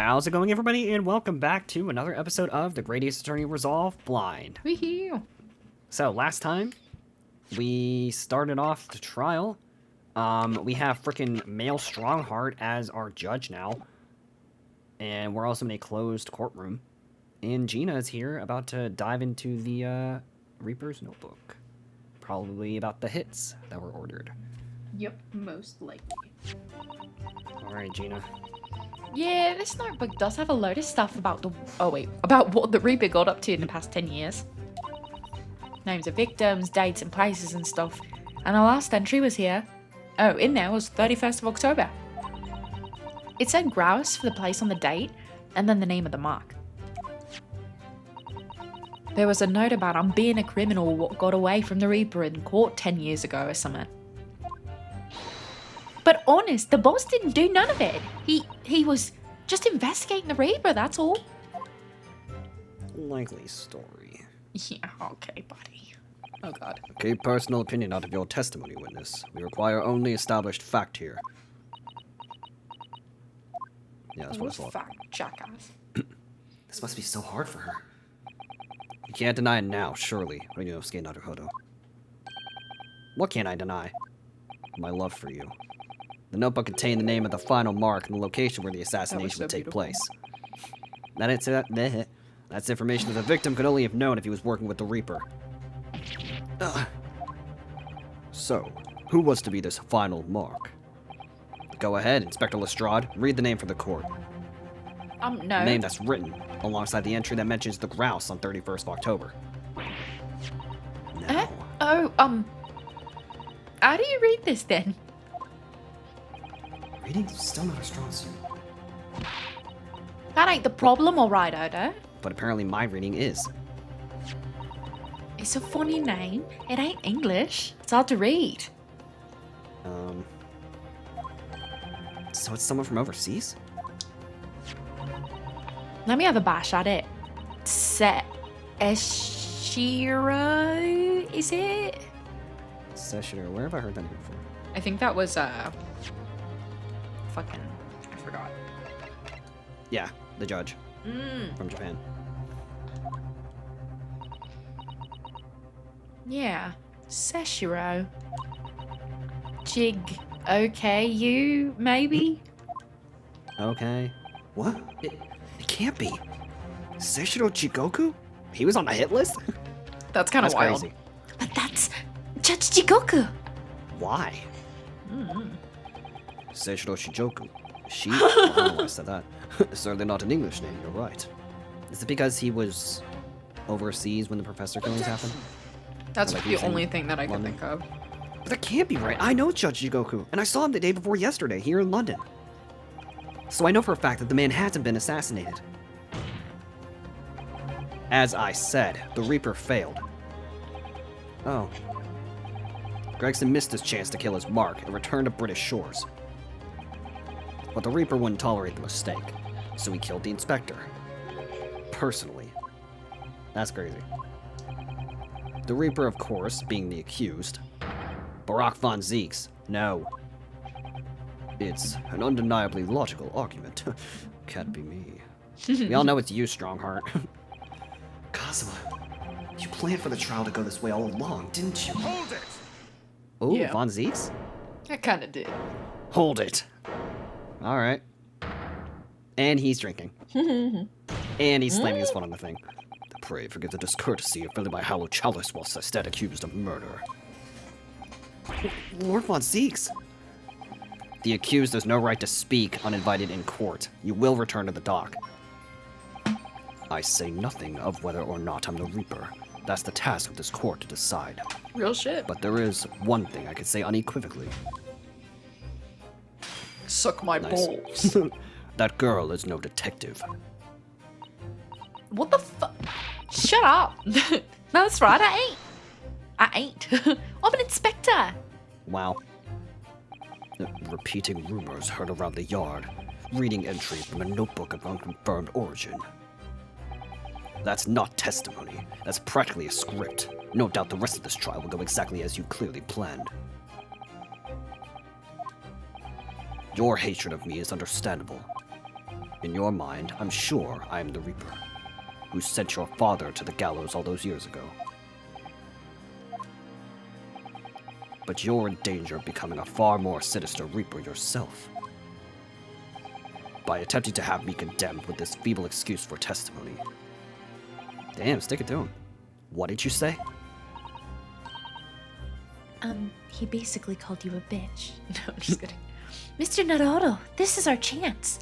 How's it going, everybody? And welcome back to another episode of the Great Ace Attorney Resolve Blind. Woohoo! So, last time, we started off the trial. We have frickin' Male Strongheart as our judge now. And we're also in a closed courtroom. And Gina is here, about to dive into the, Reaper's notebook. Probably about the hits that were ordered. Yep, most likely. Alright, Gina. Yeah, this notebook does have a load of stuff about about what the Reaper got up to in the past 10 years. Names of victims, dates and places and stuff. And the last entry was here. Oh, in there was 31st of October. It said grouse for the place on the date, and then the name of the mark. There was a note about I'm being a criminal what got away from the Reaper in court 10 years ago or something. But honest, the boss didn't do none of it. He was just investigating the Reaper, that's all. Likely story. Yeah, okay, buddy. Oh god. Keep personal opinion out of your testimony, witness. We require only established fact here. Yeah, that's what I thought. Fact, jackass. This must be so hard for her. You can't deny it now, surely, Ryunosuke Naruhodo. What can't I deny? My love for you. The notebook contained the name of the final mark and the location where the assassination would take place. That's information that the victim could only have known if he was working with the Reaper. So, who was to be this final mark? Go ahead, Inspector Lestrade. Read the name for the court. No. The name that's written alongside the entry that mentions the grouse on 31st of October. Now. How do you read this then? Reading's still not a strong suit. That ain't the problem, alright, Odo. But apparently my reading is. It's a funny name. It ain't English. It's hard to read. So it's someone from overseas? Let me have a bash at it. Eshiro, is it? Seshiro, where have I heard that name before? I think that was, I forgot. Yeah, the judge. From Japan. Yeah, Seshiro. Jig. Okay, you, maybe? Okay. What? It can't be. Seshiro Chigoku? He was on the hit list? That's kind of wild. Crazy. But that's Judge Jigoku. Why? Seshiro Shijoku. She? I don't know why I said that. Certainly not an English name, you're right. Is it because he was overseas when the professor killings happened? That's Like the he's in only thing that I can London? think of. But that can't be right. I know Judge Jigoku, and I saw him the day before yesterday here in London. So I know for a fact that the man hasn't been assassinated. As I said, the Reaper failed. Oh. Gregson missed his chance to kill his mark and return to British shores. But the Reaper wouldn't tolerate the mistake, so he killed the inspector. Personally. That's crazy. The Reaper, of course, being the accused. Barack von Zeeks. No. It's an undeniably logical argument. Can't be me. We all know it's you, Strongheart. Kazuma, you planned for the trial to go this way all along, didn't you? Hold it! Oh, Yeah. Von Zeeks? I kind of did. Hold it. Alright. And he's drinking. And he's slamming his foot on the thing. Pray forgive the discourtesy of filling my hollow chalice whilst I stand accused of murder. Lord Von Zeeks! The accused has no right to speak uninvited in court. You will return to the dock. I say nothing of whether or not I'm the Reaper. That's the task of this court to decide. Real shit. But there is one thing I can say unequivocally. Suck my Nice. balls. That girl is no detective. What the fuck? Shut up. No, that's right, I ain't. I'm an inspector. Wow. Repeating rumors heard around the yard. Reading entry from a notebook of unconfirmed origin. That's not testimony. That's practically a script. No doubt the rest of this trial will go exactly as you clearly planned. Your hatred of me is understandable. In your mind, I'm sure I am the Reaper, who sent your father to the gallows all those years ago. But you're in danger of becoming a far more sinister Reaper yourself, by attempting to have me condemned with this feeble excuse for testimony. Damn, stick it to him. What did you say? He basically called you a bitch. No, I'm just kidding. Mr. Naruhodo, this is our chance.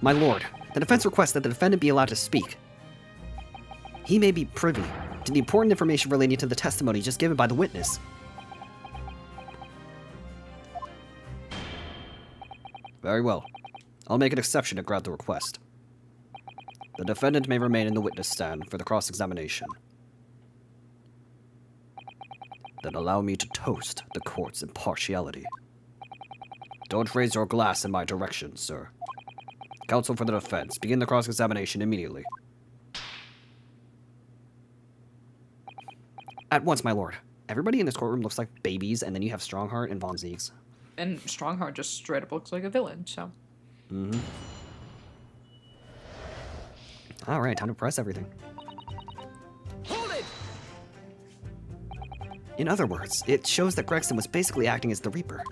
My lord, the defense requests that the defendant be allowed to speak. He may be privy to the important information relating to the testimony just given by the witness. Very well. I'll make an exception to grant the request. The defendant may remain in the witness stand for the cross-examination. Then allow me to toast the court's impartiality. Don't raise your glass in my direction, sir. Counsel for the defense, begin the cross-examination immediately. At once, my lord. Everybody in this courtroom looks like babies, and then you have Strongheart and Von Ziegs. And Strongheart just straight up looks like a villain, so. Mm-hmm. Alright, time to press everything. Hold it! In other words, it shows that Gregson was basically acting as the Reaper.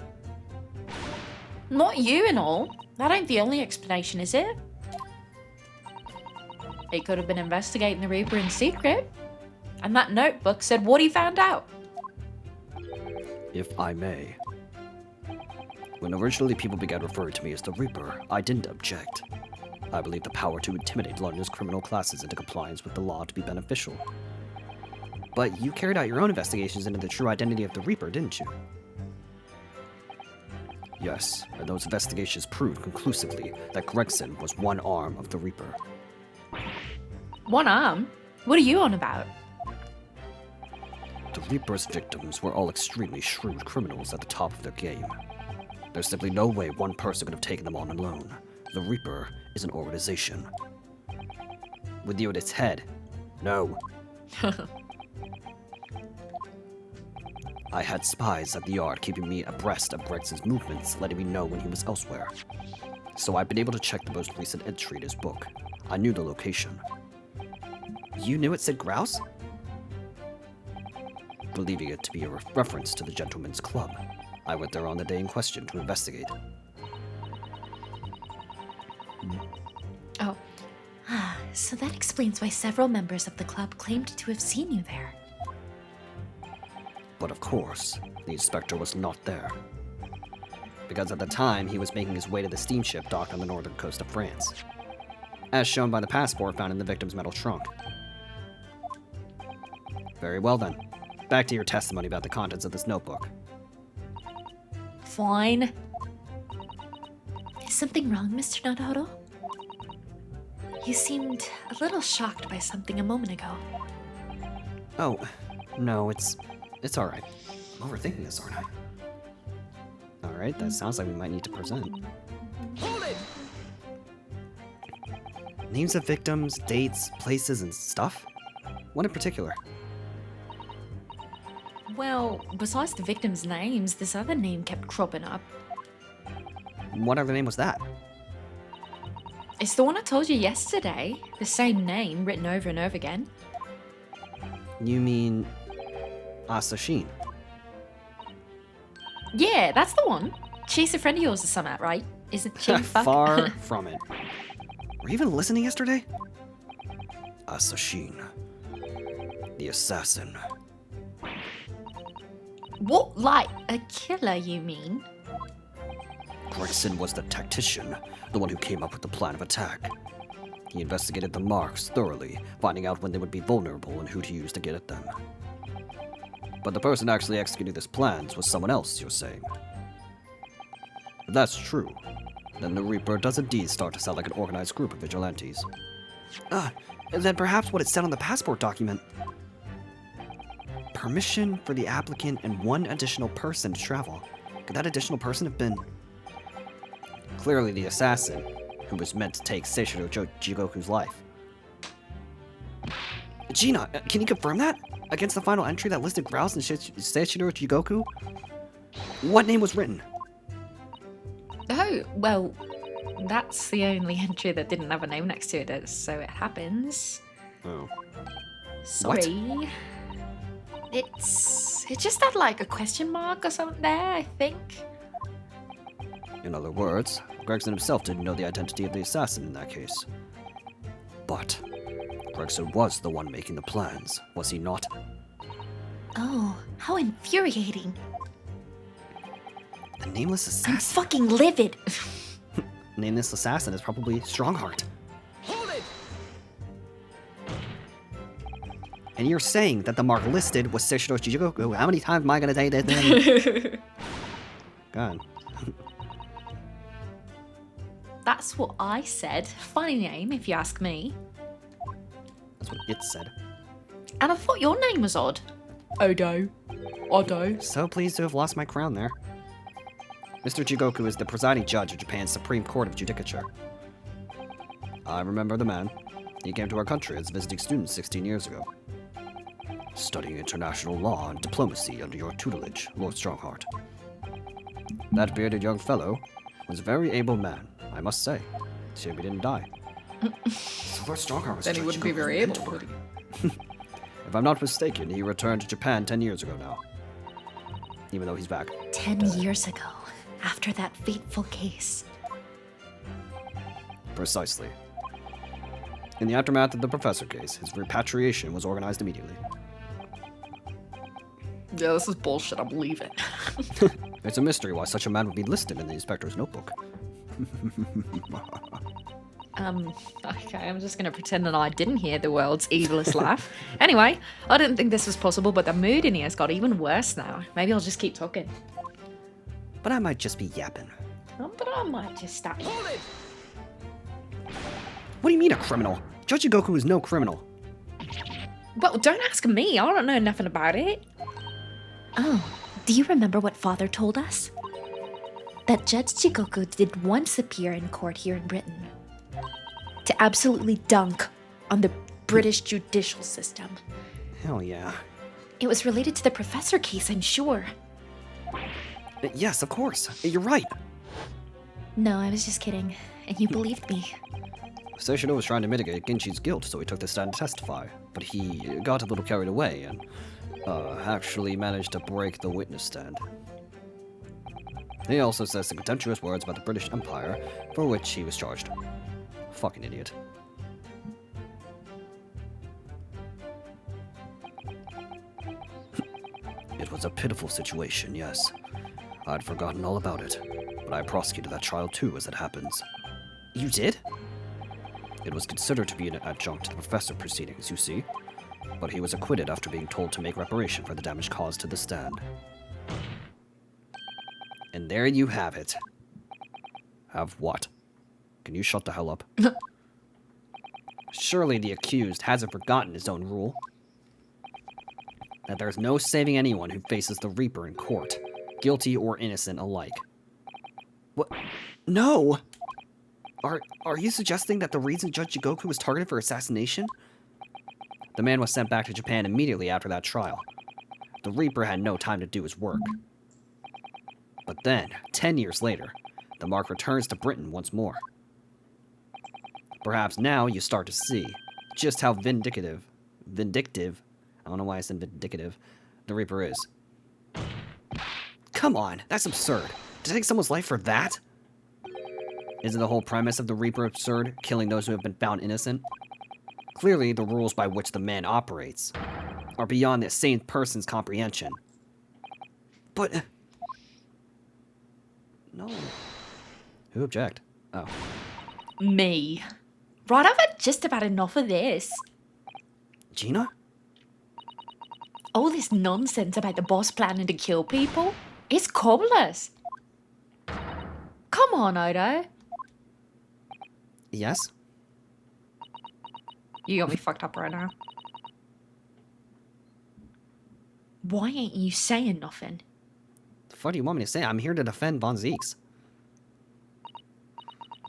Not you and all. That ain't the only explanation, is it? He could have been investigating the Reaper in secret. And that notebook said what he found out. If I may. When originally people began referring to me as the Reaper, I didn't object. I believe the power to intimidate London's criminal classes into compliance with the law to be beneficial. But you carried out your own investigations into the true identity of the Reaper, didn't you? Yes, and those investigations proved conclusively that Gregson was one arm of the Reaper. One arm? What are you on about? The Reaper's victims were all extremely shrewd criminals at the top of their game. There's simply no way one person could have taken them on alone. The Reaper is an organization. With you at its head, no. I had spies at the yard keeping me abreast of Gregson's movements, letting me know when he was elsewhere. So I've been able to check the most recent entry in his book. I knew the location. You knew it said Grouse? Believing it to be a reference to the Gentleman's Club, I went there on the day in question to investigate. Oh. So that explains why several members of the club claimed to have seen you there. But of course, the inspector was not there. Because at the time, he was making his way to the steamship docked on the northern coast of France, as shown by the passport found in the victim's metal trunk. Very well then. Back to your testimony about the contents of this notebook. Fine. Is something wrong, Mr. Naruhodo? You seemed a little shocked by something a moment ago. Oh, no, it's alright. I'm overthinking this, aren't I? Alright, that sounds like we might need to present. Hold it! Names of victims, dates, places, and stuff? What in particular? Well, besides the victims' names, this other name kept cropping up. What other name was that? It's the one I told you yesterday. The same name, written over and over again. You mean... Asashin? Yeah, that's the one. She's a friend of yours or something, right? Isn't she? Far from it. Were you even listening yesterday? Asashin. The assassin. What, like a killer, you mean? Gregson was the tactician, the one who came up with the plan of attack. He investigated the marks thoroughly, finding out when they would be vulnerable and who to use to get at them. But the person actually executing these plans was someone else, you're saying? If that's true, then the Reaper does indeed start to sound like an organized group of vigilantes. Then perhaps what it said on the passport document. Permission for the applicant and one additional person to travel. Could that additional person have been... Clearly the assassin, who was meant to take Seishiro Jigoku's life. Gina, can you confirm that? Against the final entry that listed Grouse and Seishiro Jigoku? What name was written? Oh, well, That's the only entry that didn't have a name next to it, so it happens. Oh. Sorry. It just had like a question mark or something there, I think. In other words, Gregson himself didn't know the identity of the assassin in that case. But Gregson was the one making the plans, was he not? Oh, how infuriating. The nameless I'm assassin? fucking livid. Nameless assassin is probably Strongheart. Hold it! And you're saying that the mark listed was Seishiro Chijigoku. How many times am I gonna say that thing? God. That's what I said. Funny name, if you ask me. That's what it said. And I thought your name was odd. Odo. Odo. So pleased to have lost my crown there. Mr. Jigoku is the presiding judge of Japan's Supreme Court of Judicature. I remember the man. He came to our country as a visiting student 16 years ago. Studying international law and diplomacy under your tutelage, Lord Strongheart. That bearded young fellow was a very able man, I must say. Shame he didn't die. So Lord Strongheart was Then he Judge wouldn't be Jigoku's very able, mentor. would he? If I'm not mistaken, he returned to Japan 10 years ago now. Even though he's back. 10 years ago, after that fateful case. Precisely. In the aftermath of the Professor case, his repatriation was organized immediately. Yeah, this is bullshit. I'm leaving. It's a mystery why such a man would be listed in the inspector's notebook. Okay, I'm just gonna pretend that I didn't hear the world's evilest laugh. Anyway, I didn't think this was possible, but the mood in here's got even worse now. Maybe I'll just keep talking. But I might just be yapping. But I might just stop. Hold it! What do you mean a criminal? Judge Jigoku is no criminal. Well, don't ask me. I don't know nothing about it. Oh, do you remember what Father told us? That Judge Jigoku did once appear in court here in Britain. To absolutely dunk on the British judicial system. Hell yeah. It was related to the Professor case, I'm sure. Yes, of course. You're right. No, I was just kidding. And you believed me. Seishiro was trying to mitigate Genshi's guilt, so he took the stand to testify. But he got a little carried away and actually managed to break the witness stand. He also says some contemptuous words about the British Empire, for which he was charged. Fucking idiot. It was a pitiful situation, yes. I'd forgotten all about it, but I prosecuted that trial too as it happens. You did? It was considered to be an adjunct to the Professor proceedings, you see. But he was acquitted after being told to make reparation for the damage caused to the stand. And there you have it. Have what? Can you shut the hell up? Surely the accused hasn't forgotten his own rule. That there's no saving anyone who faces the Reaper in court, guilty or innocent alike. What? No! Are you suggesting that the reason Judge Jigoku was targeted for assassination? The man was sent back to Japan immediately after that trial. The Reaper had no time to do his work. But then, 10 years later, the mark returns to Britain once more. Perhaps now you start to see just how vindictive, I don't know why I said vindictive, the Reaper is. Come on, that's absurd. To take someone's life for that? Isn't the whole premise of the Reaper absurd, killing those who have been found innocent? Clearly, the rules by which the man operates are beyond the sane person's comprehension. But... No. Who object? Oh. Me. Right, I've had just about enough of this. Gina? All this nonsense about the boss planning to kill people. It's cobblers. Come on, Odo. Yes? You got me fucked up right now. Why ain't you saying nothing? The fuck do you want me to say? I'm here to defend Von Zeeks.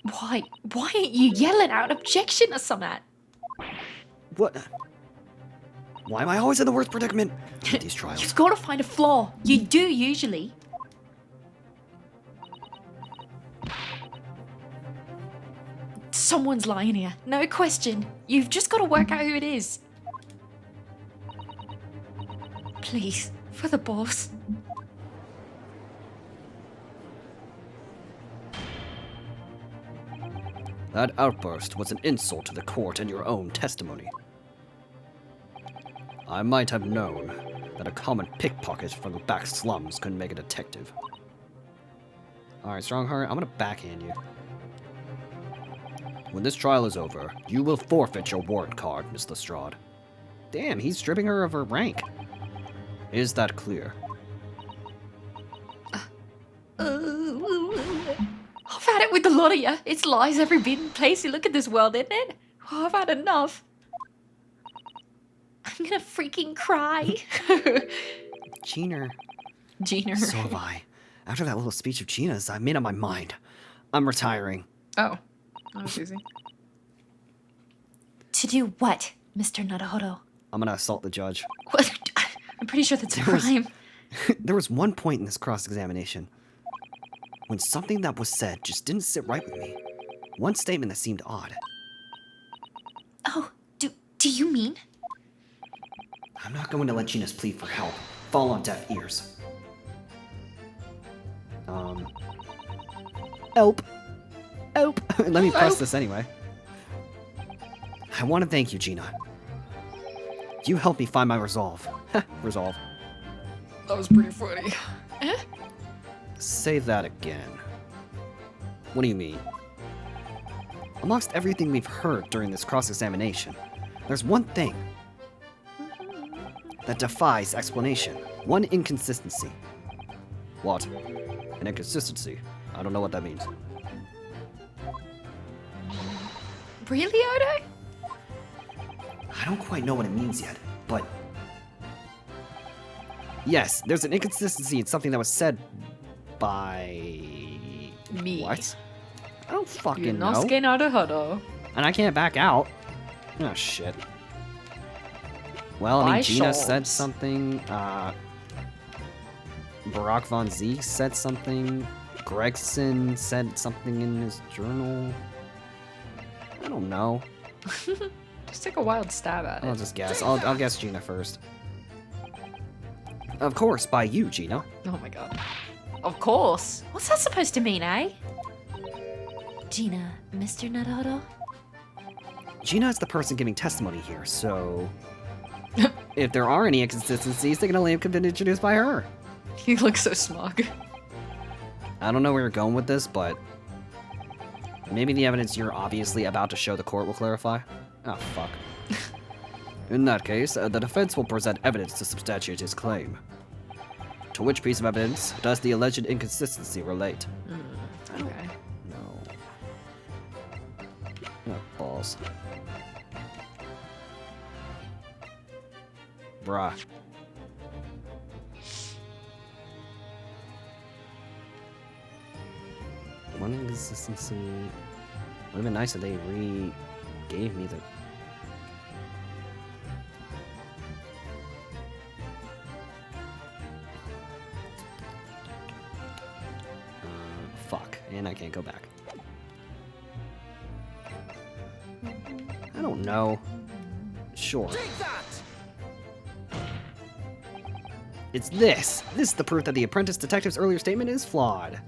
Why ain't you yelling out an objection or something? What? Why am I always in the worst predicament? With these trials. You've got to find a flaw. You do usually. Someone's lying here. No question. You've just got to work out who it is. Please, for the boss. That outburst was an insult to the court and your own testimony. I might have known that a common pickpocket from the back slums couldn't make a detective. Alright, Strongheart, I'm gonna backhand you. When this trial is over, you will forfeit your warrant card, Miss Lestrade. Damn, he's stripping her of her rank. Is that clear? I've had it with the lot of you. It's lies every bit and place you look at this world, isn't it? Oh, I've had enough. I'm gonna freaking cry. Gina. Gina. So have I. After that little speech of Gina's, I made up my mind. I'm retiring. Oh, that was easy. To do what, Mr. Naruhodo? I'm gonna assault the judge. What? I'm pretty sure that's a crime. There was one point in this cross-examination when something that was said just didn't sit right with me. One statement that seemed odd. Oh, do you mean? I'm not going to let Gina's plea for help fall on deaf ears. Help. Let me press this anyway. I want to thank you, Gina. You helped me find my resolve. Resolve. That was pretty funny. Say that again. What do you mean? Amongst everything we've heard during this cross-examination, there's one thing that defies explanation. One inconsistency. What? An inconsistency? I don't know what that means. Really, Odo? I don't quite know what it means yet, but... Yes, there's an inconsistency in something that was said by... Me. What? I don't fucking know. Ryunosuke Naruhodo. And I can't back out. Oh, shit. Well, I mean, By Gina Schultz. said something. Barack Von Zeke said something. Gregson said something in his journal. I don't know. Just take a wild stab at I'll it. just guess. I'll guess Gina first. Of course, by you, Gina. Oh my god. Of course. What's that supposed to mean, eh? Gina, Mr. Naruhodo? Gina is the person giving testimony here, so... if there are any inconsistencies, they can only have been introduced by her. He looks so smug. I don't know where you're going with this, but... maybe the evidence you're obviously about to show the court will clarify? Oh, fuck. In that case, the defense will present evidence to substantiate his claim. To which piece of evidence does the alleged inconsistency relate? Okay. No. Oh, balls. Bruh. One inconsistency. Would have been nice if they gave me the. Fuck. And I can't go back. I don't know. Sure. Take that! It's this! This is the proof that the apprentice detective's earlier statement is flawed.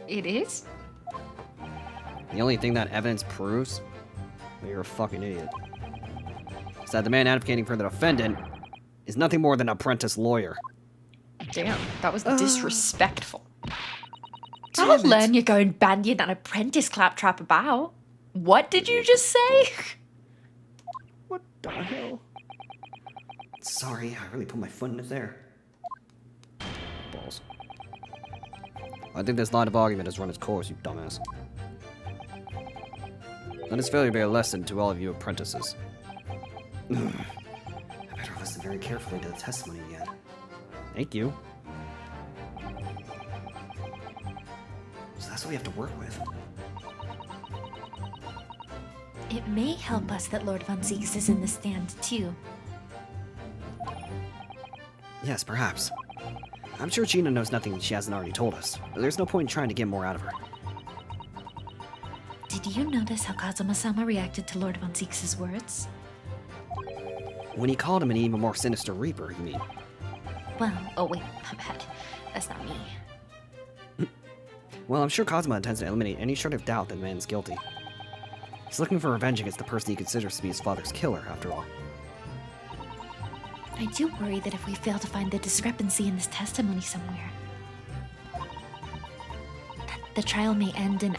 It is? The only thing that evidence proves, well, you're a fucking idiot, is that the man advocating for the defendant is nothing more than an apprentice lawyer. Damn, that was disrespectful. Damn I'll it. learn you're going bandying an apprentice claptrap about. What did you just say? What the hell? Sorry, I really put my foot in it there. Balls. I think this line of argument has run its course, you dumbass. Let his failure be a lesson to all of you apprentices. I better listen very carefully to the testimony again. Thank you. So that's what we have to work with. It may help us that Lord Von Zieks is in the stand, too. Yes, perhaps. I'm sure Gina knows nothing she hasn't already told us. There's no point in trying to get more out of her. Did do you notice how Kazuma-sama reacted to Lord Von Zieks' words? When he called him an even more sinister Reaper, you mean? Well, oh wait, my bad. That's not me. Well, I'm sure Kazuma intends to eliminate any shred of doubt that the man's guilty. He's looking for revenge against the person he considers to be his father's killer, after all. I do worry that if we fail to find the discrepancy in this testimony somewhere, that the trial may end in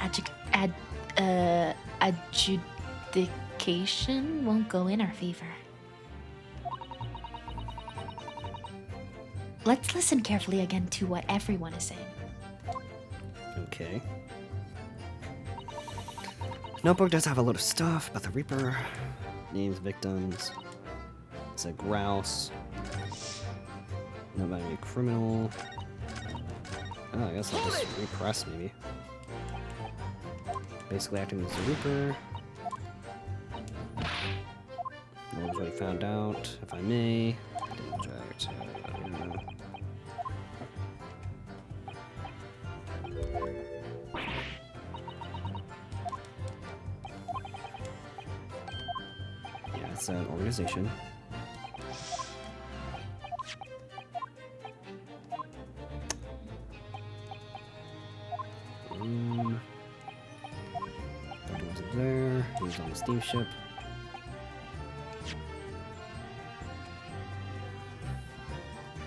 adjudication won't go in our favor. Let's listen carefully again to what everyone is saying. Okay. Notebook does have a lot of stuff, but the Reaper names victims. It's a grouse. Nobody a criminal. Oh, I guess I'll just repress maybe. Basically acting as a Reaper. Knows what he found out, if I may. Object. Yeah, it's an organization. That wasn't there. He was on the steamship.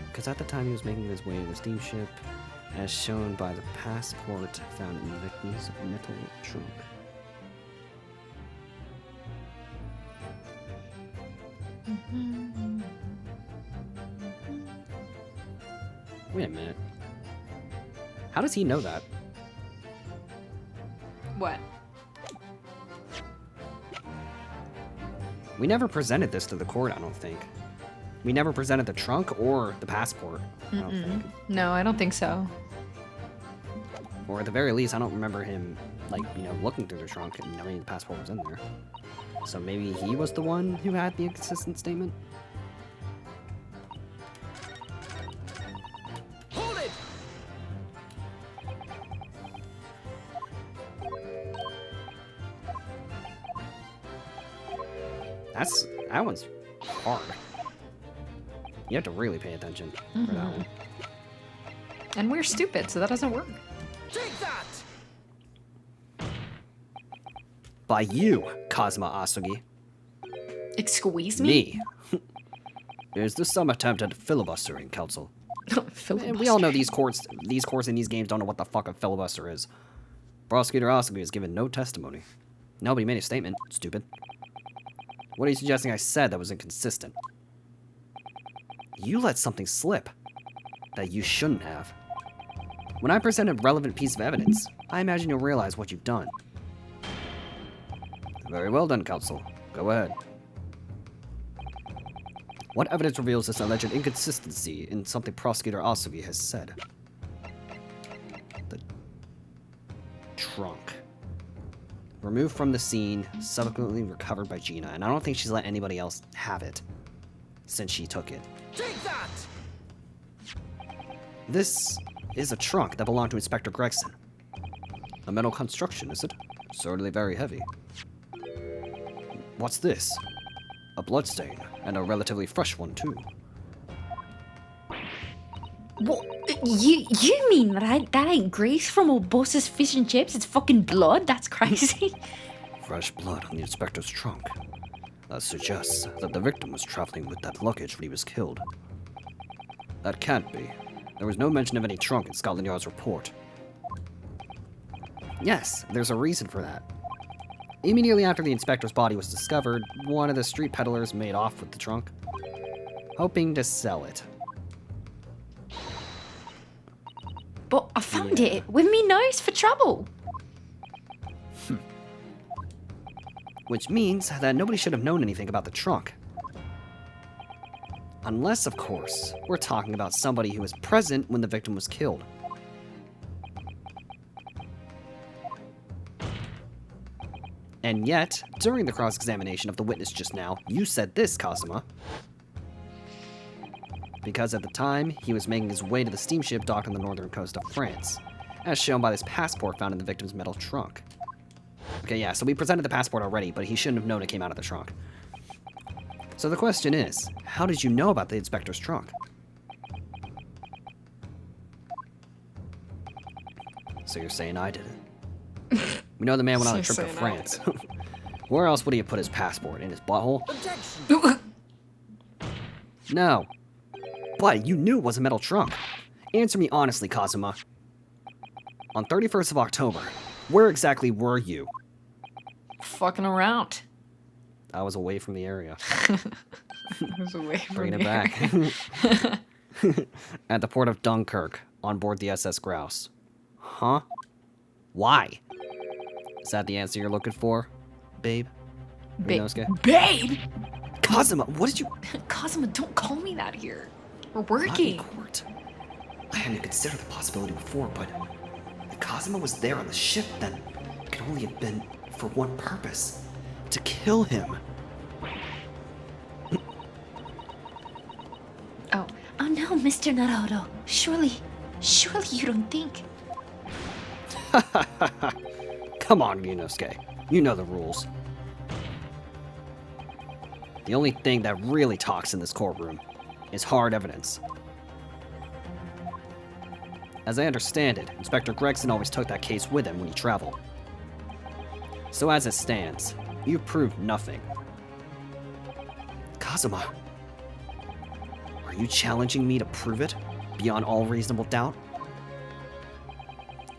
Because at the time he was making his way to the steamship, as shown by the passport found in the victim's metal trunk. Wait a minute. How does he know that? What? We never presented this to the court, I don't think. We never presented the trunk or the passport, I don't think. No, I don't think so. Or at the very least, I don't remember him, like, looking through the trunk and knowing the passport was in there. So maybe he was the one who had the inconsistent statement? Hold it! That one's hard. You have to really pay attention for that one. And we're stupid, so that doesn't work. Take that! By you, Kazuma Asugi. Excuse me? Me. Is this some attempt at filibustering, Counsel? Filibuster. And we all know these courts in these games don't know what the fuck a filibuster is. Prosecutor Asugi has given no testimony. Nobody made a statement, stupid. What are you suggesting I said that was inconsistent? You let something slip that you shouldn't have. When I present a relevant piece of evidence, I imagine you'll realize what you've done. Very well done, Counsel. Go ahead. What evidence reveals this alleged inconsistency in something Prosecutor Asugi has said? The trunk. Removed from the scene, subsequently recovered by Gina, and I don't think she's let anybody else have it since she took it. Take that! This is a trunk that belonged to Inspector Gregson. A metal construction, is it? Certainly very heavy. What's this? A bloodstain, and a relatively fresh one, too. What? You mean that ain't grease from old boss's fish and chips? It's fucking blood? That's crazy. Fresh blood on the inspector's trunk. That suggests that the victim was traveling with that luggage when he was killed. That can't be. There was no mention of any trunk in Scotland Yard's report. Yes, there's a reason for that. Immediately after the inspector's body was discovered, one of the street peddlers made off with the trunk, hoping to sell it. But I found it with me nose for trouble. Which means that nobody should have known anything about the trunk. Unless, of course, we're talking about somebody who was present when the victim was killed. And yet, during the cross-examination of the witness just now, you said this, Kazuma. Because at the time, he was making his way to the steamship docked on the northern coast of France, as shown by this passport found in the victim's metal trunk. Okay, yeah, so we presented the passport already, but he shouldn't have known it came out of the trunk. So the question is, how did you know about the inspector's trunk? So you're saying I didn't? We know the man went on a So trip to saying I France. Where else would he have put his passport? In his butthole? Objection! No. But you knew it was a metal trunk. Answer me honestly, Kazuma. On 31st of October, where exactly were you? Fucking around. I was away from the area. I was away from Bringing it here. back. At the port of Dunkirk, on board the SS Grouse. Huh? Why? Is that the answer you're looking for, babe? Ryunosuke? Babe! Kazuma, what did you... Cosmo, don't call me that here. We're Not in working. court. I hadn't considered the possibility before, but if Kazuma was there on the ship, then it could only have been for one purpose. To kill him. Oh, Oh no, Mr. Naruhodo. Surely you don't think... Come on, Ryunosuke. You know the rules. The only thing that really talks in this courtroom is hard evidence. As I understand it, Inspector Gregson always took that case with him when he traveled. So as it stands, you've proved nothing. Kazuma, are you challenging me to prove it beyond all reasonable doubt?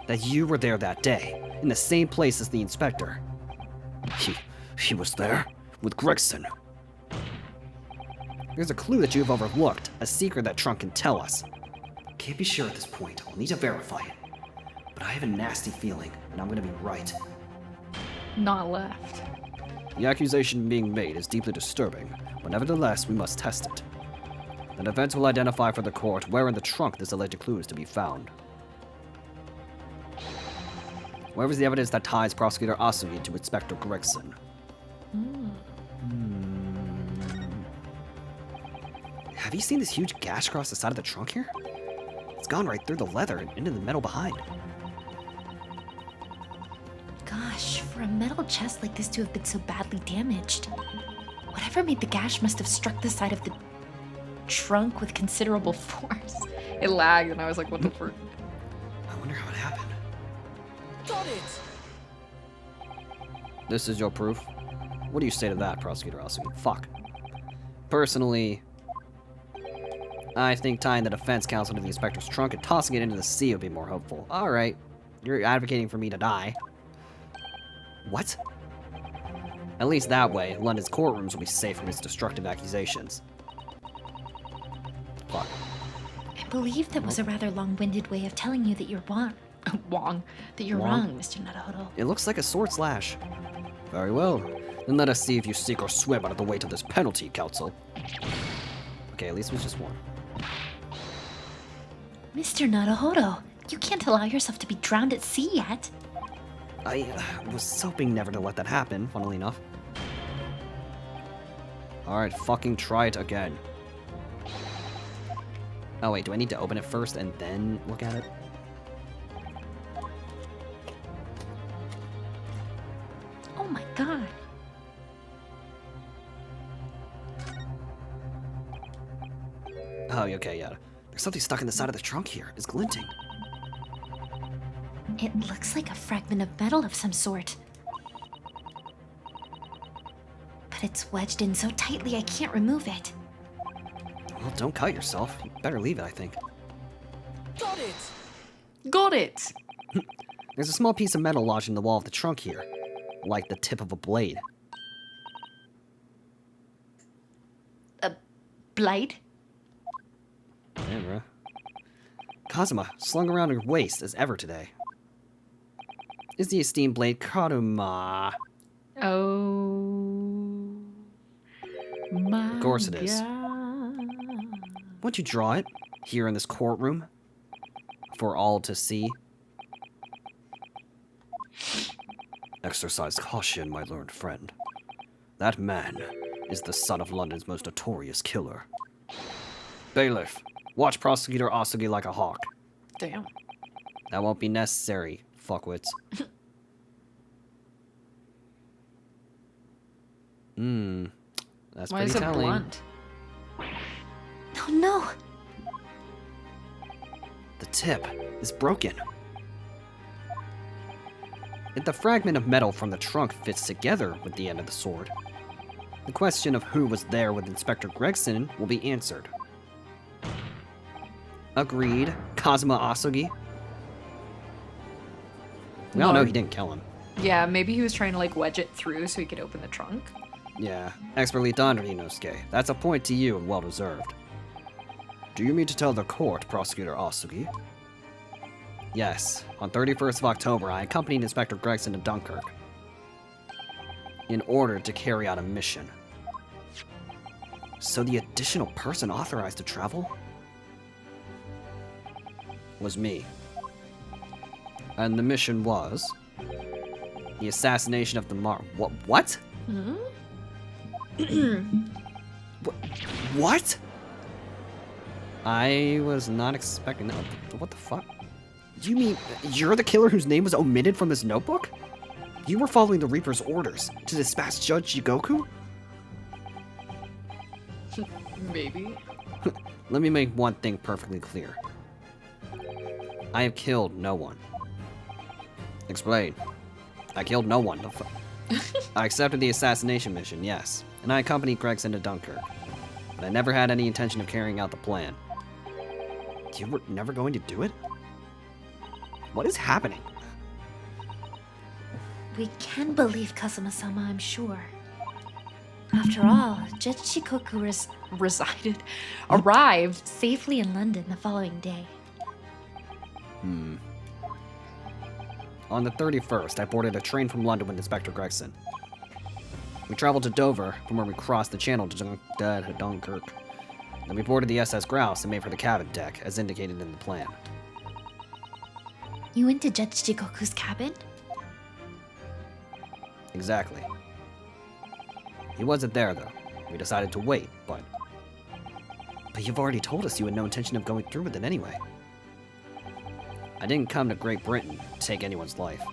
That you were there that day, in the same place as the inspector. He was there with Gregson. There's a clue that you've overlooked, a secret that Trunk can tell us. Can't be sure at this point, I'll need to verify it. But I have a nasty feeling that I'm gonna be right. not left. The accusation being made is deeply disturbing, but nevertheless, we must test it. The defense will identify for the court where in the trunk this alleged clue is to be found. Where is the evidence that ties Prosecutor Asugi to Inspector Gregson? Have you seen this huge gash across the side of the trunk here? It's gone right through the leather and into the metal behind. Gosh, for a metal chest like this to have been so badly damaged. Whatever made the gash must have struck the side of the trunk with considerable force. It lagged, and I was like, what the frick? I wonder how it happened. Got it! This is your proof? What do you say to that, Prosecutor Asugi? Fuck. Personally, I think tying the defense counsel to the inspector's trunk and tossing it into the sea would be more hopeful. Alright, you're advocating for me to die. What? At least that way, London's courtrooms will be safe from his destructive accusations. Fuck. I believe that was a rather long-winded way of telling you that you're wrong. Wong. That you're Wrong? wrong, Mr. Naruhodo. It looks like a sword slash. Very well. Then let us see if you sink or swim out of the weight of this penalty, counsel. Okay, at least it was just one. Mr. Naruhodo, you can't allow yourself to be drowned at sea yet. I was hoping never to let that happen, funnily enough. Alright, fucking try it again. Oh wait, do I need to open it first and then look at it? Oh my god. Oh, okay, yeah. There's something stuck in the side of the trunk here. It's glinting. It looks like a fragment of metal of some sort. But it's wedged in so tightly I can't remove it. Well, don't cut yourself. You better leave it, I think. Got it! Got it! There's a small piece of metal lodged in the wall of the trunk here. Like the tip of a blade. Blade? Yeah, bruh. Kazuma, slung around her waist as ever today. Is the esteemed blade Karuma? Oh. My Of course it is. God. Won't you draw it? Here in this courtroom? For all to see? Exercise caution, my learned friend. That man is the son of London's most notorious killer. Bailiff, watch Prosecutor Asugi like a hawk. Damn. That won't be necessary, fuckwits. That's Why pretty is it telling. blunt? Oh no! The tip is broken. If the fragment of metal from the trunk fits together with the end of the sword, the question of who was there with Inspector Gregson will be answered. Agreed, Kazuma Asugi. We all know he didn't kill him. Yeah, maybe he was trying to like wedge it through so he could open the trunk. Yeah, expertly done, Ryunosuke. That's a point to you and well deserved. Do you mean to tell the court, Prosecutor Asugi? Yes, on 31st of October, I accompanied Inspector Gregson to Dunkirk in order to carry out a mission. So the additional person authorized to travel was me. And the mission was the assassination of the What? What? I was not expecting that. What the fuck? Do you mean you're the killer whose name was omitted from this notebook? You were following the Reaper's orders to dispatch Judge Jigoku? Maybe. Let me make one thing perfectly clear. I have killed no one. Explain. I killed no one. I accepted the assassination mission, yes, and I accompanied Gregson to Dunkirk. But I never had any intention of carrying out the plan. You were never going to do it? What is happening? We can believe Kazuma-sama, I'm sure. After all, Judge Shikoku Arrived. safely in London the following day. On the 31st, I boarded a train from London with Inspector Gregson. We traveled to Dover, from where we crossed the channel to Dunkirk. Then we boarded the SS Grouse and made for the cabin deck, as indicated in the plan. You went to Judge Shikoku's cabin? Exactly. He wasn't there, though. We decided to wait, but... But you've already told us you had no intention of going through with it anyway. I didn't come to Great Britain to take anyone's life,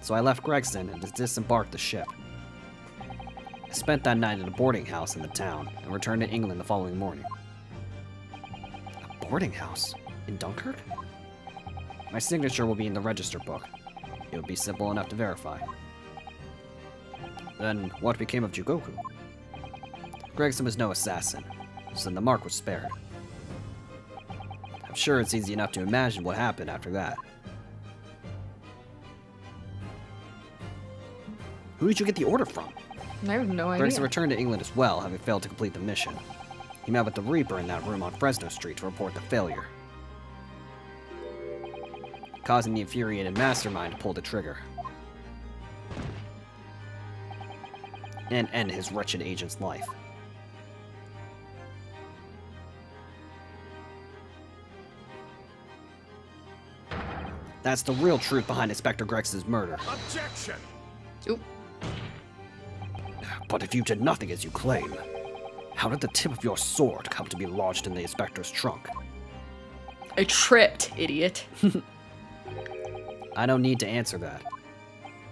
so I left Gregson and disembarked the ship. I spent that night at a boarding house in the town and returned to England the following morning. A boarding house? In Dunkirk? My signature will be in the register book. It would be simple enough to verify. Then, what became of Jigoku? Gregson was no assassin, so the mark was spared. I'm sure it's easy enough to imagine what happened after that. Who did you get the order from? I have no idea. Gregson returned to England as well, having failed to complete the mission. He met with the Reaper in that room on Fresno Street to report the failure, causing the infuriated mastermind to pull the trigger and end his wretched agent's life. That's the real truth behind Inspector Gregson's murder. Objection! Oop. But if you did nothing as you claim, how did the tip of your sword come to be lodged in the inspector's trunk? I tripped, idiot. I don't need to answer that.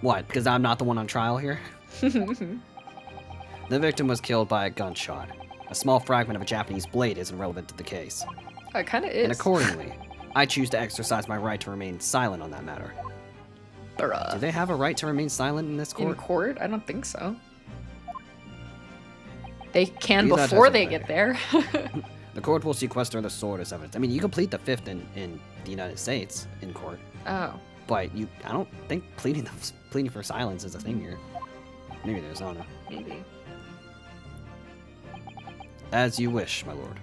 What, because I'm not the one on trial here? The victim was killed by a gunshot. A small fragment of a Japanese blade isn't relevant to the case. It kind of is. And accordingly, I choose to exercise my right to remain silent on that matter. Bruh. Do they have a right to remain silent in this In court? court? I don't think so. They can Maybe that before doesn't they matter. get there. The court will sequester the sword as evidence. I mean, you can plead the fifth in the United States in court, Oh. but I don't think pleading for silence is a thing here. Maybe there's, I don't know. Maybe. As you wish, my lord.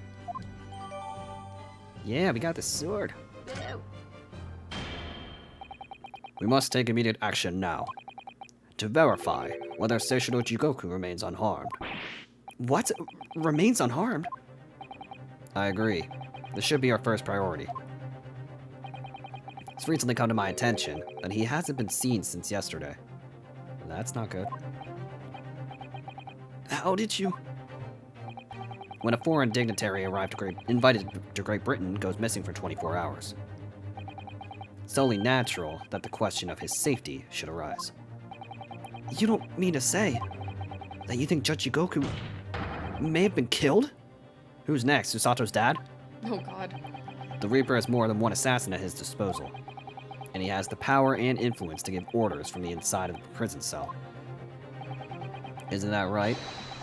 Yeah, we got the sword. We must take immediate action now to verify whether Seishiro Jigoku remains unharmed. What? Remains unharmed? I agree. This should be our first priority. It's recently come to my attention that he hasn't been seen since yesterday. That's not good. How did you... When a foreign dignitary invited to Great Britain goes missing for 24 hours. It's only natural that the question of his safety should arise. You don't mean to say... That you think Judge Jigoku may have been killed? Who's next? Usato's dad? Oh god. The Reaper has more than one assassin at his disposal, and he has the power and influence to give orders from the inside of the prison cell. Isn't that right,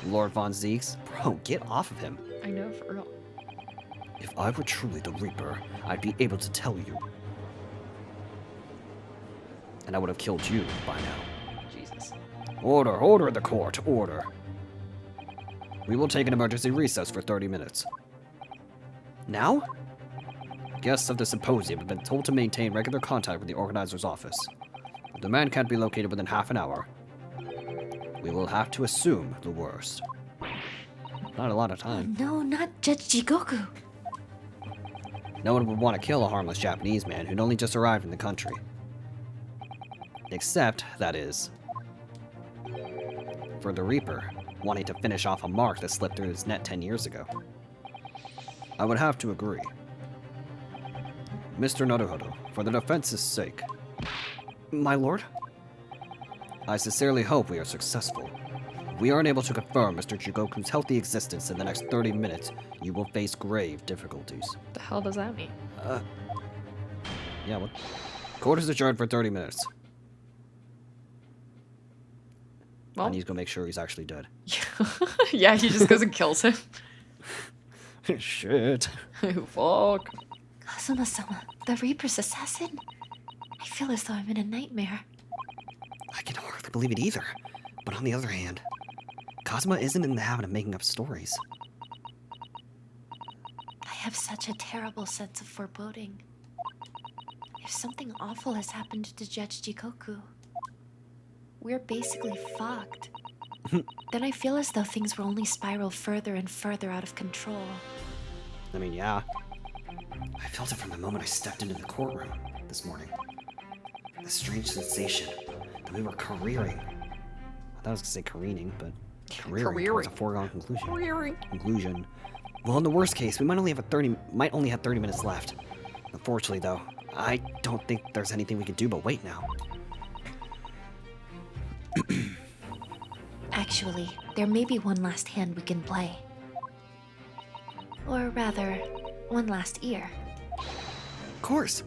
Lord Von Zeeks? Bro, get off of him. I know, for real. If I were truly the Reaper, I'd be able to tell you. And I would have killed you by now. Jesus. Order in the court, order. We will take an emergency recess for 30 minutes. Now? Guests of the symposium have been told to maintain regular contact with the organizer's office. If the man can't be located within half an hour, we will have to assume the worst. Not a lot of time. No, not Judge Jigoku. No one would want to kill a harmless Japanese man who'd only just arrived in the country. Except, that is, for the Reaper wanting to finish off a mark that slipped through his net 10 years ago. I would have to agree. Mr. Naruhodo, for the defense's sake. My lord? I sincerely hope we are successful. If we aren't able to confirm Mr. Jigoku's healthy existence in the next 30 minutes, you will face grave difficulties. The hell does that mean? Yeah, what? Court is adjourned for 30 minutes. Well, I need to go make sure he's actually dead. yeah, he just goes and kills him. Shit. Fuck. Kazuma-sama, the Reaper's assassin? I feel as though I'm in a nightmare. I can hardly believe it either. But on the other hand, Kazuma isn't in the habit of making up stories. I have such a terrible sense of foreboding. If something awful has happened to Judge Jigoku, we're basically fucked. Then I feel as though things will only spiral further and further out of control. I mean, yeah. I felt it from the moment I stepped into the courtroom this morning. The strange sensation that we were careering. I thought I was gonna say careening, but careering towards a foregone conclusion. Conclusion. Well, in the worst case, we might only have 30 minutes left. Unfortunately, though, I don't think there's anything we can do but wait now. Actually, there may be one last hand we can play. Or rather, one last ear. Of course.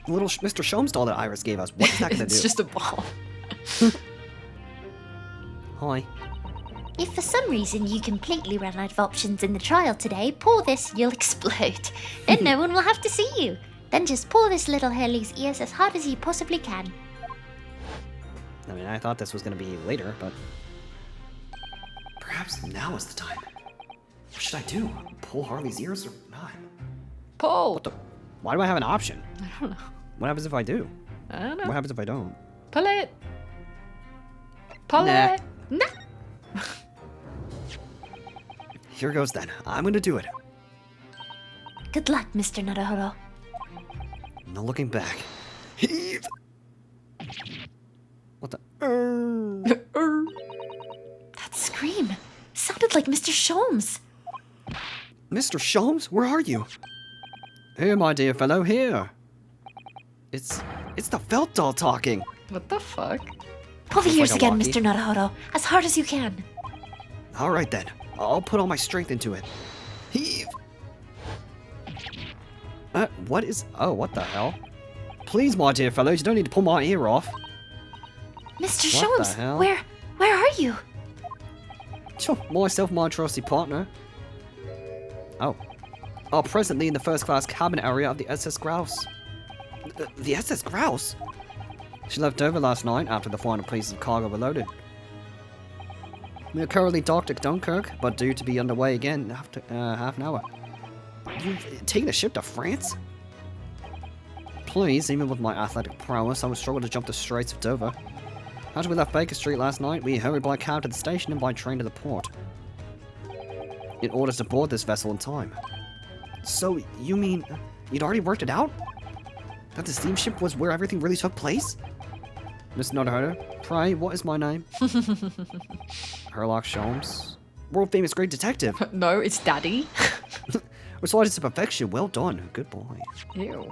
The little Mr. Shomes doll that Iris gave us. What's that gonna do? It's just a ball. Hi. If for some reason you completely ran out of options in the trial today, pour this, you'll explode. Then no one will have to see you. Then just pour this little Hurley's ears as hard as you possibly can. I mean, I thought this was gonna be later, but perhaps now is the time. What should I do? Pull Harley's ears or not? Pull. What the? Why do I have an option? I don't know. What happens if I do? I don't know. What happens if I don't? Pull it. Pull Nah. it. Nah. Here goes then. I'm gonna do it. Good luck, Mr. Naruhodo. No looking back. Heave! What the? That scream sounded like Mr. Shomes. Mr. Shomes, where are you? Here, my dear fellow, here. It's the felt doll talking. What the fuck? Pull the Looks ears like a again, walkie. Mr. Naruhodo, as hard as you can. All right then. I'll put all my strength into it. Heave! What is... Oh, what the hell? Please, my dear fellows, you don't need to pull my ear off. Mr. What the Shomes, hell? where are you? Sure, myself, my trusty partner. Oh. Are presently in the first-class cabin area of the SS Grouse. The SS Grouse? She left over last night after the final pieces of cargo were loaded. We are currently docked at Dunkirk, but due to be underway again after half an hour. You've taken a ship to France? Please, even with my athletic prowess, I would struggle to jump the Straits of Dover. After we left Baker Street last night, we hurried by cab to the station and by train to the port, in order to board this vessel in time. So, you mean you'd already worked it out? That the steamship was where everything really took place? Miss Naruhodo, pray, what is my name? Herlock Sholmes. World famous great detective. No, it's Daddy. Recited to perfection, well done. Good boy. Ew.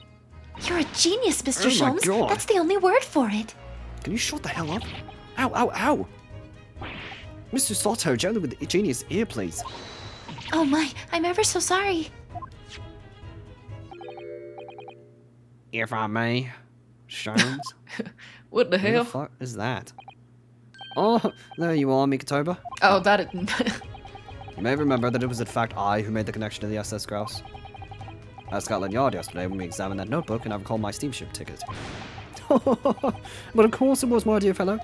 You're a genius, Mr. Oh my Shomes. God. That's the only word for it. Can you shut the hell up? Ow, ow, ow! Mr. Sato, gently with the genius ear, please. Oh my, I'm ever so sorry. If I may, Sholmes. What the Who the hell? fuck is that? Oh, there you are, Mikatoba. Oh, that. You may remember that it was in fact I who made the connection to the SS Grouse. I was at Scotland Yard yesterday when we examined that notebook and I recalled my steamship ticket. But of course it was, my dear fellow.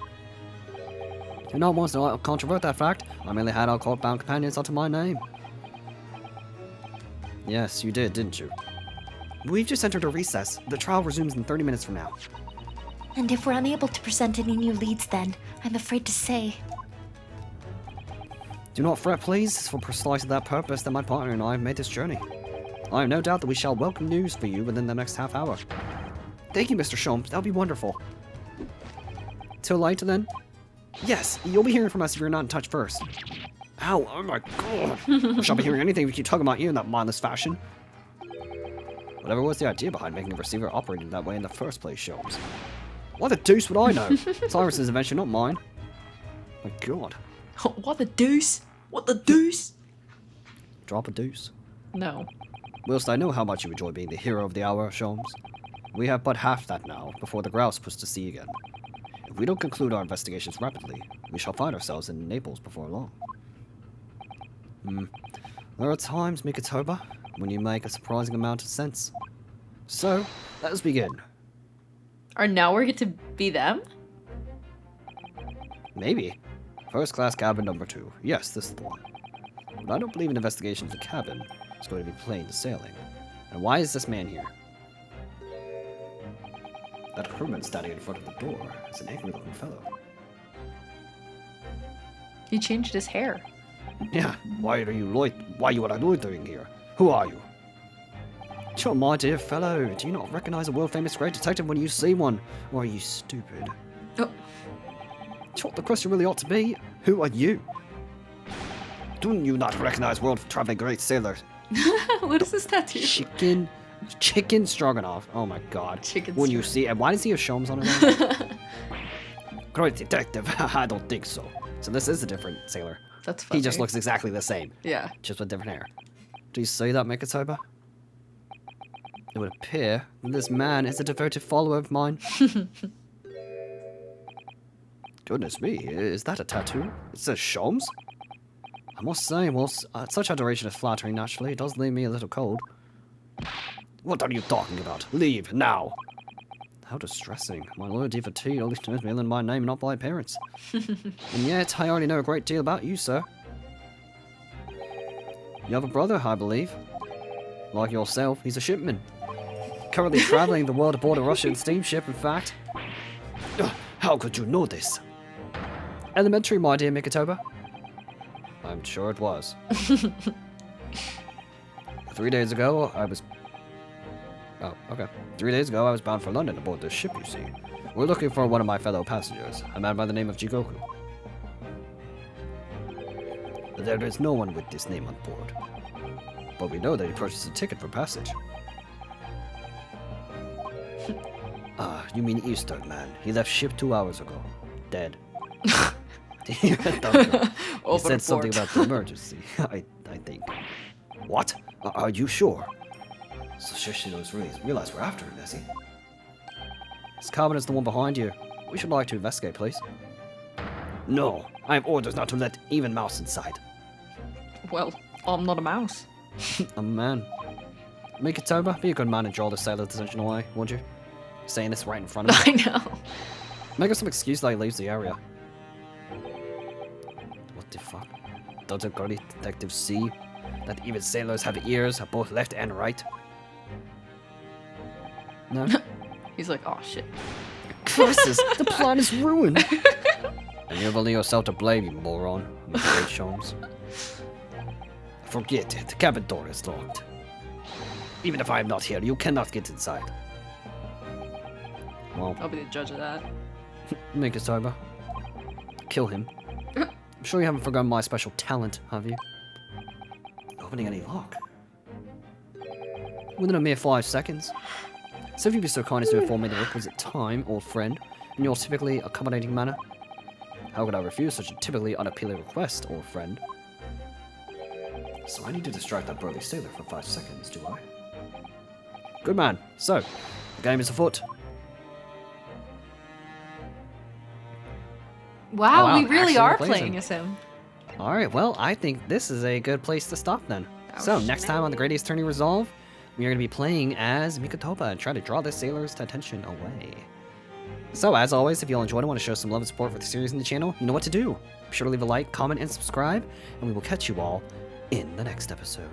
Do not want to controvert that fact. I merely had our court-bound companions onto my name. Yes, you did, didn't you? We've just entered a recess. The trial resumes in 30 minutes from now. And if we're unable to present any new leads then, I'm afraid to say. Do not fret, please. It's for precisely that purpose that my partner and I have made this journey. I have no doubt that we shall welcome news for you within the next half hour. Thank you, Mr. Sholmes. That'll be wonderful. Till later, then? Yes, you'll be hearing from us if you're not in touch first. Ow, oh my god. I shall be hearing anything if you keep talking about you in that mindless fashion. Whatever was the idea behind making a receiver operating that way in the first place, Sholmes? What the deuce would I know? Cyrus's invention, not mine. My god. What the deuce? What the deuce? Drop a deuce. No. Whilst I know how much you enjoy being the hero of the hour, Sholmes, we have but half that now before the grouse puts to sea again. If we don't conclude our investigations rapidly, we shall find ourselves in Naples before long. There are times, Mikatoba, when you make a surprising amount of sense. So, let us begin. Or now we get to be them? Maybe. First class cabin number 2. Yes, this is the one. But I don't believe an investigation of the cabin is going to be plain sailing. And why is this man here? That crewman standing in front of the door is an angry looking fellow. He changed his hair. Yeah, why are you loitering here? Who are you? Oh, my dear fellow, do you not recognize a world-famous great detective when you see one? Or are you stupid? Oh. What the question really ought to be, who are you? Do you not recognize world-traveling great sailors? What is this tattoo? Chicken stroganoff. Oh my god. Chicken When you see, and why does he have Sholmes on his own? Great detective, I don't think so. So this is a different sailor. That's funny. He just looks exactly the same, Yeah. just with different hair. Do you see that, Mikatoba? It would appear that this man is a devoted follower of mine. Goodness me, is that a tattoo? It says Sholmes? I must say, such adoration is flattering naturally. It does leave me a little cold. What are you talking about? Leave, now! How distressing. My loyalty for tea only turns me in my name, not by appearance. And yet, I already know a great deal about you, sir. You have a brother, I believe. Like yourself, he's a shipman. Currently traveling the world aboard a Russian steamship, in fact. How could you know this? Elementary, my dear Mikatoba. I'm sure it was. 3 days ago, I was... Oh, okay. 3 days ago, I was bound for London aboard this ship, you see. We're looking for one of my fellow passengers, a man by the name of Jigoku. There is no one with this name on board. But we know that he purchased a ticket for passage. Ah, you mean Eastern man. He left ship 2 hours ago. Dead. He said something about the emergency, I think. What? Are you sure? So she doesn't realize we're after him, does he? This cabin is the one behind you. We should like to investigate, please. No, I have orders not to let even mouse inside. Well, I'm not a mouse. A man. Mikatoba, be a good man and draw the sailor's attention away, would you? Saying this right in front of me. I know. Make us some excuse that he leaves the area. What the fuck? Doesn't Great Detective see that even sailors have ears at both left and right? No? He's like, oh shit. Curses! The plan is ruined! And you've only yourself to blame, you moron. I'm afraid, Sholmes. Forget it. The cabin door is locked. Even if I am not here, you cannot get inside. Well, I'll be the judge of that. Mikatoba. Kill him. I'm sure you haven't forgotten my special talent, have you? Opening any lock. Within a mere 5 seconds. So if you'd be so kind as to inform me the requisite time, old friend, in your typically accommodating manner. How could I refuse such a typically unappealing request, old friend? So I need to distract that burly sailor for 5 seconds, do I? Good man. So, the game is afoot. Wow, Oh, wow, we really actually are plays playing him. as him. Alright, well, I think this is a good place to stop then. Oh, So, next time on the Great Ace Attorney Resolve, we are going to be playing as Mikotoba and try to draw the sailor's attention away. So, as always, if you all enjoyed and want to show some love and support for the series and the channel, you know what to do. Be sure to leave a like, comment, and subscribe, and we will catch you all in the next episode.